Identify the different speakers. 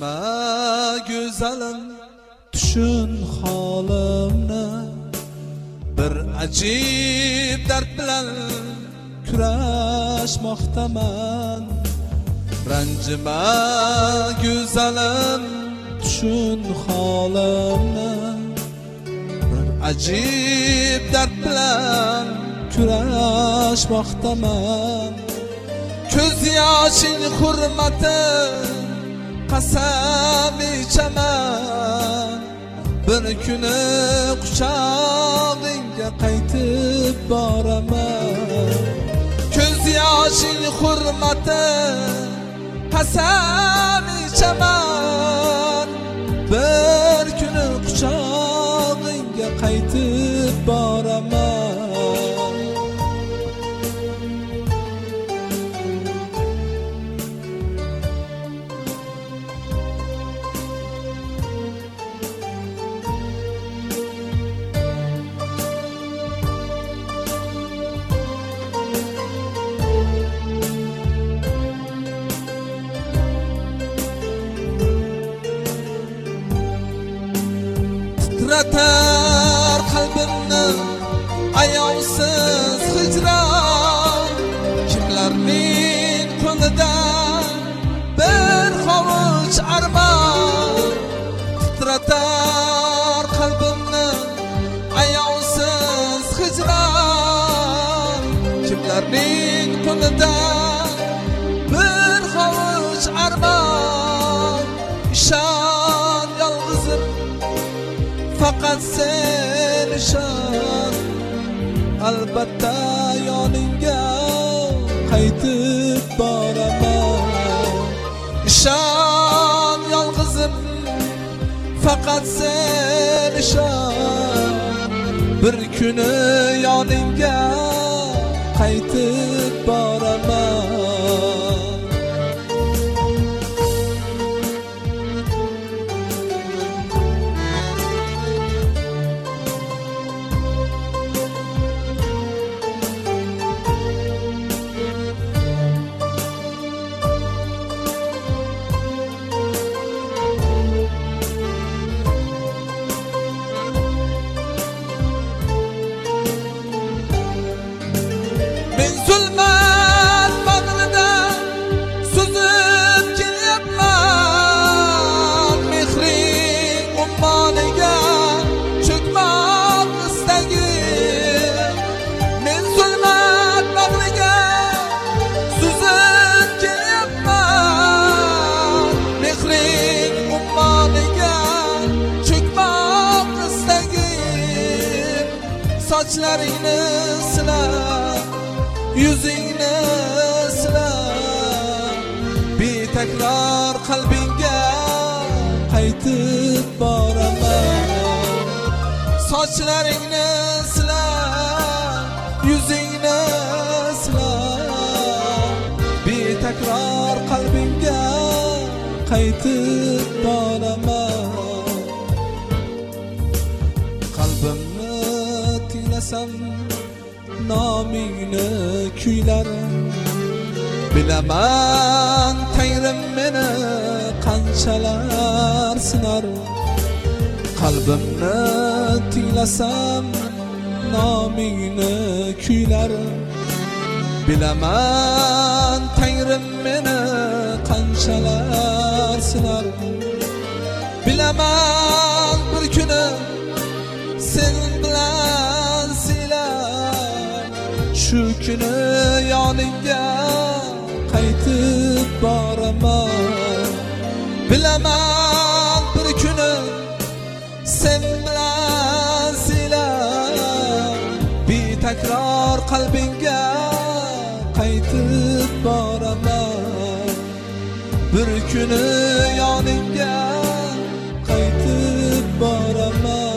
Speaker 1: Ranjima güzelim, düşün halimni. Bir acib dard bilan kurashmoqdaman. Ranjima güzelim, düşün halimni. Bir acib dard bilan kurashmoqdaman. Ko'z yoshing hurmati qasam ichaman. Bir kuni quchog'ingga qaytib boraman. Ko'z yoshing hurmati qasam ichaman. Bir kuni quchog'ingga qaytib boraman. Titreter kalbimni ayovsiz hicran. Kimlarning qo'lida bir hovuch armon. Titreter kalbimni ayovsiz hicran. Kimlarning qo'lida bir hovuch armon. İşan yalg'izim, faqat sen ishon. Albatta yoningga qaytib boraman. İshon yolg'izim, faqat sen ishon. Bir kuni yoningga qaytib boraman. Men zulmat bag'rida suzib kelyapman. Mehring ummoniga cho'kmoq istagim. Men zulmat bag'riga suzib kelyapman. Mehring ummoniga cho'kmoq istagim. Sochlaringni silab, yuzingni silab, betakror qalbingga qaytib boraman. Sochlaringni silab, yuzingni silab, betakror qalbingga qaytib boraman. Qalbimni tinglasam nomingni kuylar. Bilaman Tangrim meni qanchalar sinar. Qalbimni tinglasam nomingni kuylar. Bilaman Tangrim meni qanchalar sinar. Bilaman bir kuni sen bilan shu kuni yoningga qaytib boraman. Bilaman bir kuni sen bilan silab, betakror qalbingga qaytib boraman. Bir kuni yoningga qaytib boraman.